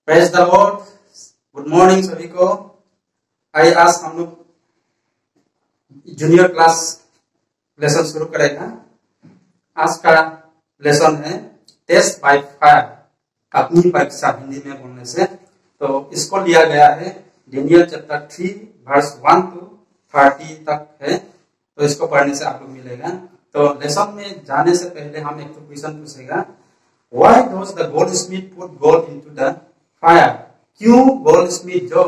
Praise the Lord. Good morning सभी को। आइए आज हम लोग जूनियर क्लास लेसन शुरू करेगा। आज का लेसन है टेस्ट बाय फायर, अपनी परीक्षा हिंदी में बोलने से। तो इसको लिया गया है डेनियल चैप्टर 3 वर्स 1 to 30 तक है। तो इसको पढ़ने से आप लोग मिलेगा। तो लेसन में जाने से पहले हम एक क्वेश्चन पूछेगा, why does the gold Smith put gold into the fire? क्यों गोल्ड स्मिथ जो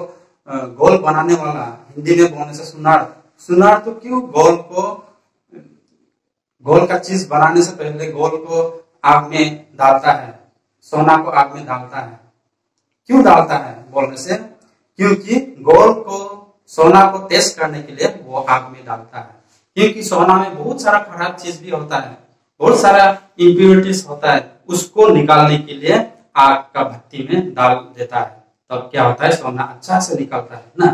गोल्ड बनाने वाला, हिंदी में बोलने से सुनार तो क्यों गोल्ड का चीज बनाने से पहले गोल्ड को आग में डालता है, सोना को आग में डालता है? क्यों डालता है बोलने से, क्योंकि गोल्ड को सोना को टेस्ट करने के लिए वो आग में डालता है। क्योंकि सोना में बहुत सारा खराब चीज भी होता है, बहुत सारा इम्प्योरिटीज होता है, उसको निकालने के लिए आग का भट्टी में डाल देता है। तब क्या होता है, सोना अच्छा से निकलता है ना।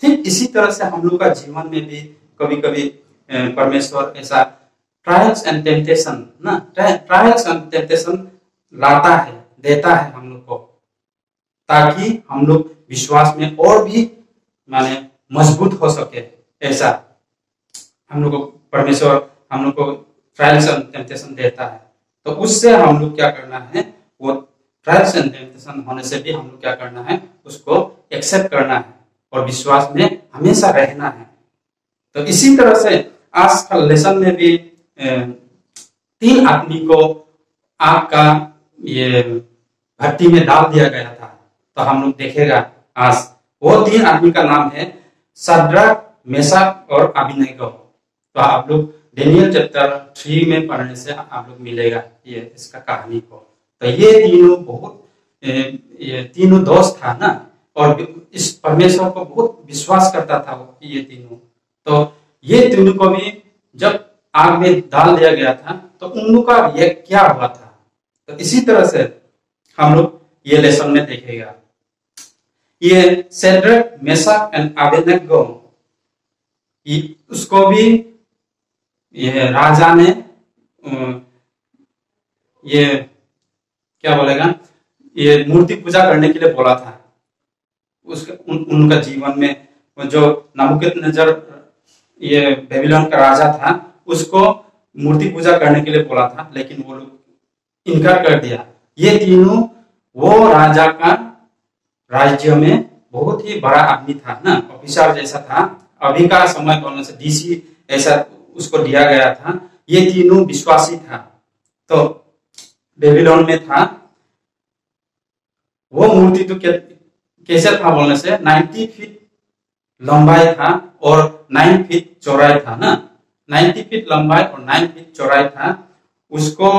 ठीक इसी तरह से हम लोग का जीवन में भी कभी कभी परमेश्वर ऐसा ट्रायल्स एंड टेम्पटेशन ना, ट्रायल्स एंड टेम्पटेशन लाता है, देता है हम लोग को, ताकि हम लोग विश्वास में और भी माने मजबूत हो सके। ऐसा हम लोग को परमेश्वर हम लोग को ट्रायल्स एंड टेम्पटेशन देता है। तो उससे हम लोग क्या करना है, वो ट्रायल्स एंड टेम्पटेशन होने से भी हम लोग क्या करना है, उसको एक्सेप्ट करना है और विश्वास में हमेशा रहना है। तो इसी तरह से आज का लेसन में भी 3 आदमी को आग का ये भट्टी में डाल दिया गया था। तो हम लोग देखेगा आज वो 3 आदमी का नाम है शद्रक, मेशक और अबेदnego। तो आप लोग डेनियल चैप्टर 3 में पढ़ने से आप लोग मिलेगा ये इसका कहानी को। तो ये तीनों दोस्त था ना, और इस परमेश्वर को बहुत विश्वास करता था ये तीनों। तो ये तीनों को भी जब आग में डाल दिया गया था तो उन लोग का ये क्या हुआ था। तो इसी तरह से हम लोग ये लेसन में देखेगा। ये शद्रक, मेशक एंड अबेदnego, उसको भी ये राजा ने ये क्या बोलेगा, ये मूर्ति पूजा करने के लिए बोला था। उनका जीवन में जो नबूकदनेस्सर ये बेबीलोन का राजा था, उसको मूर्ति पूजा करने के लिए बोला था, लेकिन वो लोग इनकार कर दिया। ये तीनों वो राजा का राज्य में बहुत ही बड़ा आदमी था ना, ऑफिसर जैसा था। अभी का समय बोलने से डीसी ऐसा उसको दिया गया था। ये तीनों विश्वासी था। तो बेबीलोन में था। वो मूर्ति तो कैसे था बोलने से 90 फीट लंबाई था और 9 फीट चौड़ाई था ना। 90 फीट लंबाई और 9 फीट चौड़ाई था। उसको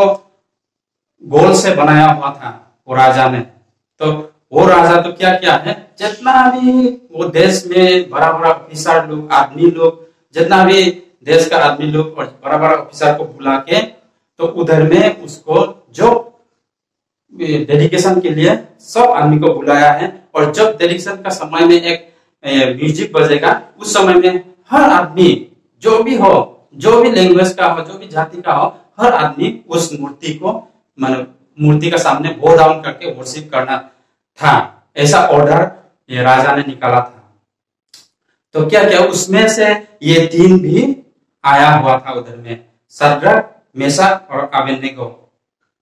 गोल से बनाया हुआ था वो राजा ने। तो वो राजा तो क्या क्या है, जितना भी वो देश में बड़ा बड़ा ऑफिसर लोग, आदमी लोग, जितना भी देश का आदमी लोग और बड़ा बड़ा ऑफिसर को बुला के, तो उधर में उसको जो डेडिकेशन के लिए सब आदमी को बुलाया है। और जब डेडिकेशन का समय में एक म्यूजिक बजेगा, उस समय में हर आदमी जो भी हो, जो भी लैंग्वेज का हो, जो भी जाति का हो, हर आदमी उस मूर्ति को मूर्ति का सामने बो डाउन करके वर्शिप करना था। ऐसा ऑर्डर ये राजा ने निकाला था। तो क्या क्या उसमें से ये 3 भी आया हुआ था उधर में, शद्रक, मेशक और अबेदnego।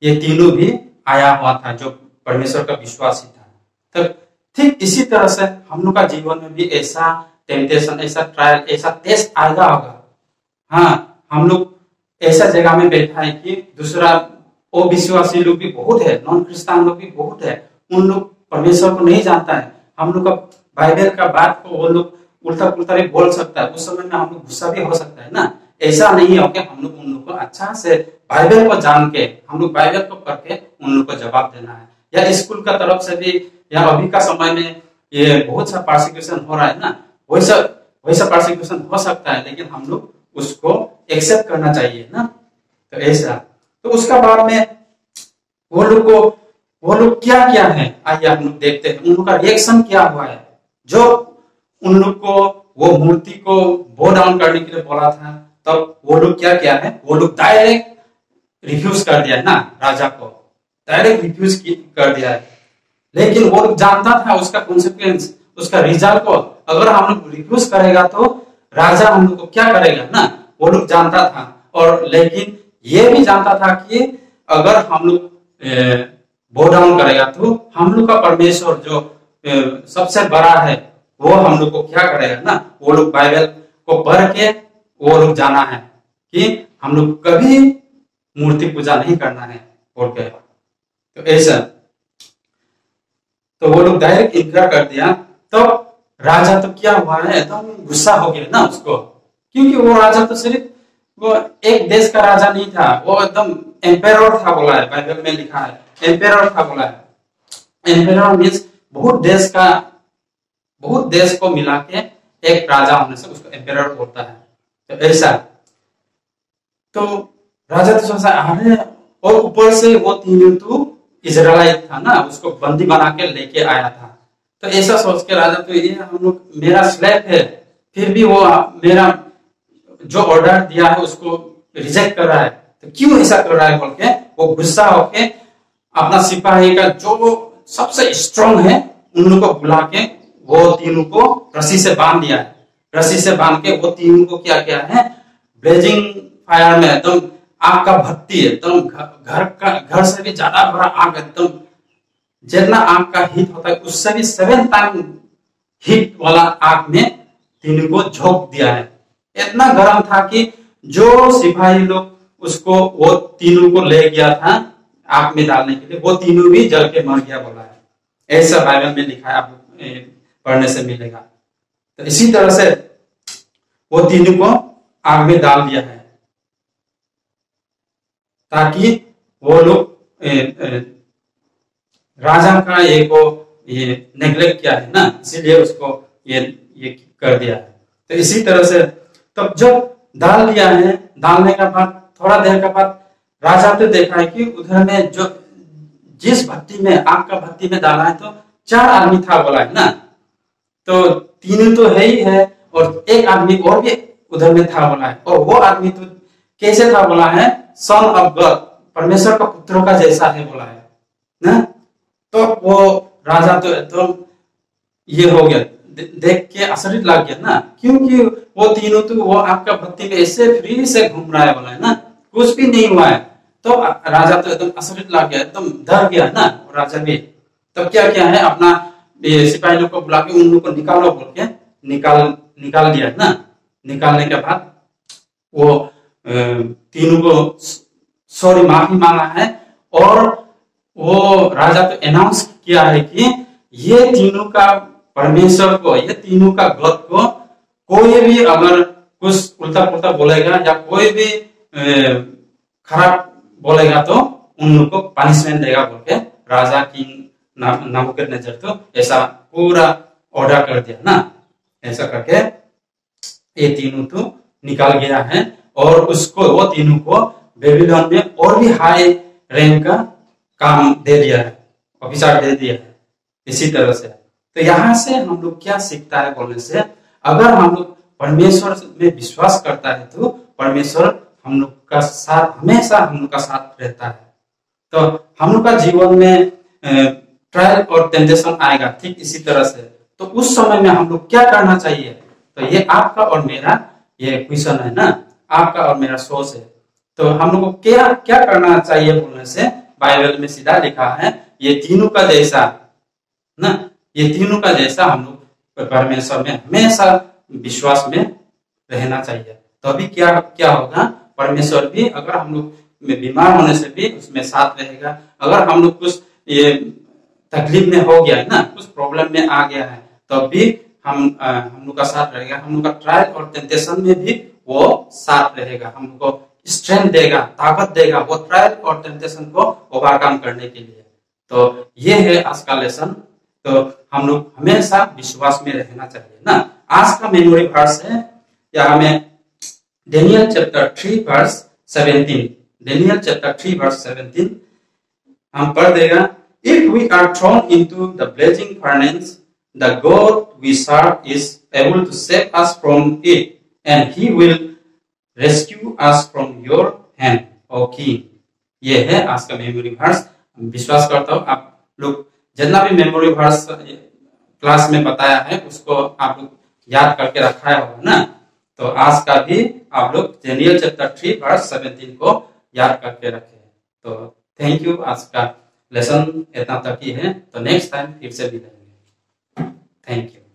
ये तीनों भी आया हुआ था जो परमेश्वर का विश्वासी था। तो ठीक इसी तरह से हम लोग का जीवन में भी ऐसा टेम्पटेशन, ऐसा ट्रायल, ऐसा टेस्ट आएगा होगा। हाँ, हम लोग ऐसा जगह में बैठा है कि दूसरा अविश्वासी लोग भी बहुत है, नॉन क्रिश्चियन लोग भी बहुत है। उन लोग परमेश्वर को नहीं जानता है। हम लोग का बाइबल का बात को वो लोग उल्टा पुल्टा भी बोल सकता है। उस समय में हम लोग गुस्सा भी हो सकता है ना। ऐसा नहीं हो कि हम लोग उन लोग को अच्छा से बाइबल को जान के, हम लोग बाइबल को पढ़ के उन लोग को जवाब देना है। या स्कूल का तरफ से भी, या अभी का समय में ये बहुत सा परसिक्यूशन हो रहा है ना, वैसा परसिक्यूशन हो सकता है, लेकिन हम लोग उसको एक्सेप्ट करना चाहिए ना। तो ऐसा, तो उसका बाद में वो लोग क्या क्या है, आइए हम लोग देखते हैं उनका रिएक्शन क्या हुआ है। जो उन लोग को वो मूर्ति को बो डाउन करने के लिए बोला था, तब वो लोग क्या क्या है, वो लोग डायरेक्ट रिफ्यूज कर दिया है ना, राजा को डायरेक्ट रिफ्यूज कर दिया है। लेकिन वो जानता था उसका कॉन्सिक्वेंस, उसका रिजल्ट को। अगर हम लोग रिफ्यूज करेगा तो राजा हम लोग को क्या करेगा ना, वो लोग जानता था। और लेकिन ये भी जानता था कि अगर हम लोग बो डाउन करेगा तो हम लोग का परमेश्वर जो सबसे बड़ा है वो हम लोग को क्या करेगा ना। वो लोग बाइबल को पढ़ के वो लोग जाना है कि हम लोग कभी मूर्ति पूजा नहीं करना है बोल के। तो ऐसा तो वो लोग डायरेक्ट इनकार कर दिया। तो राजा तो क्या हुआ है, एकदम गुस्सा हो गया ना उसको, क्योंकि वो राजा तो सिर्फ वो एक देश का राजा नहीं था, वो एकदम एम्पेरर था बोला है, बाइबल में लिखा है एम्पेरर था बोला है। एम्पेरर मीन्स बहुत देश को मिला के एक राजा होने से उसको एम्पेरर बोलता है। तो ऐसा तो राजा तो सोचा अरे, और ऊपर से वो तीनों तो इजराइलाइट था ना, उसको बंदी बना के लेके आया था। तो ऐसा सोच के राजा तो ये हम लोग मेरा स्लेव है, फिर भी वो मेरा जो ऑर्डर दिया है उसको रिजेक्ट कर रहा है, तो क्यों ऐसा कर रहा है बोल के वो गुस्सा होके अपना सिपाही का जो सबसे स्ट्रांग है उन लोग को बुला के वो तीनों को रस्सी से बांध दिया है। रस्सी से बांध के वो तीनों को क्या किया है, ब्लेजिंग फायर में एकदम आग का भट्टी एकदम घर से भी ज्यादा बड़ा आग, एकदम जितना आग का हीट होता है उससे भी 7 टाइम हीट वाला आग में तीनों को झोंक दिया है। इतना गर्म था कि जो सिपाही लोग उसको वो तीनों को ले गया था आग में डालने के लिए, वो तीनों भी जल के मर गया बोला है। ऐसा बाइबल में लिखा है, आप पढ़ने से मिलेगा। तो इसी तरह से वो तीनों को आग में डाल दिया है ताकि वो लोग राजा का ये नेग्लेक्ट किया है ना, इसीलिए उसको ये कर दिया है। तो इसी तरह से तब जब डाल दिया है, डालने का बाद थोड़ा देर के बाद राजा तो देखा है कि उधर में जो जिस भट्टी में आग का भट्टी में डाला है तो 4 आदमी था बोला है ना, तो तीनों तो है ही है और एक आदमी और भी उधर में था बोला है। और वो आदमी तो कैसे था बोला है, सन ऑफ गॉड, परमेश्वर का पुत्रों का जैसा है बोला है ना। तो वो राजा तो एकदम ये हो गया, देख के आश्चर्य लग गया ना, क्योंकि वो तीनों तो वो आपका भक्ति में ऐसे फ्री से घूम रहा है बोला है ना, कुछ भी नहीं हुआ है। तो राजा तो एकदम आश्चर्य लग गया, एकदम डर गया ना राजा भी। तब क्या किया है, अपना सिपाही लोग को बुला के उन लोग को निकालो बोल के निकाल दिया ना। निकालने के बाद वो तीनों को सॉरी माफी मांगा है और वो राजा तो अनाउंस किया है कि ये तीनों का परमेश्वर को, ये तीनों का गॉड को कोई भी अगर कुछ उल्टा पुल्टा बोलेगा या कोई भी खराब बोलेगा तो उन लोग को पनिशमेंट देगा बोल के राजा की नबूकदनेस्सर तो ऐसा पूरा ऑर्डर कर दिया ना। ऐसा करके ये तीनों तो निकाल गया है और उसको वो तीनों को बेबीलोन में और भी हाई रैंक का काम दे दिया है, ऑफिसर दे दिया है। इसी तरह से तो यहाँ से हम लोग क्या सीखता है बोलने से, अगर हम लोग परमेश्वर में विश्वास करता है तो परमेश्वर हम लोग का साथ हमेशा हम लोग का साथ रहता है। तो हम लोग का जीवन में ट्रायल और टेंटेशन आएगा ठीक इसी तरह से। तो उस समय में हम लोग क्या करना चाहिए, तो ये आपका और मेरा ये क्वेश्चन है ना, आपका और मेरा सोच है। तो हम लोग को क्या क्या करना चाहिए बोलने से बाइबल में सीधा लिखा है, ये तीनों का जैसा ना, ये तीनों का जैसा हम लोग परमेश्वर में हमेशा विश्वास में रहना चाहिए। तो अभी क्या क्या होगा, परमेश्वर भी अगर हम लोग में बीमार होने से भी उसमें साथ रहेगा। अगर हम लोग कुछ ये तकलीफ में हो गया है ना, कुछ प्रॉब्लम में आ गया है, तो भी हम लोग का साथ रहेगा। हम लोग का ट्रायल और टेंटेशन में भी वो साथ रहेगा, हम लोग को स्ट्रेंथ देगा, ताकत देगा वो ट्रायल और टेंटेशन को ओवरकम करने के लिए। तो ये है आज का लेसन। तो हम लोग हमेशा विश्वास में रहना चाहिए ना। आज का मेमोरी वर्स है या हमें Daniel chapter 3 verse 17, Daniel chapter 3 verse 17 हम पढ़ देगा। If we are thrown into the blazing furnace, the God we serve is able to save us from it, and He will rescue us from your hand, O King। ये है आज का memory verse. विश्वास करता हूँ आप लोग जितना भी मेमोरी वर्स क्लास में बताया है उसको आप लोग याद करके रखा होगा ना। तो आज का भी आप लोग डेनियल चैप्टर 3 वर्स 17 को याद करके रखे। तो थैंक यू, आज का लेसन इतना तक ही है। तो नेक्स्ट टाइम फिर से मिलेंगे। Thank you.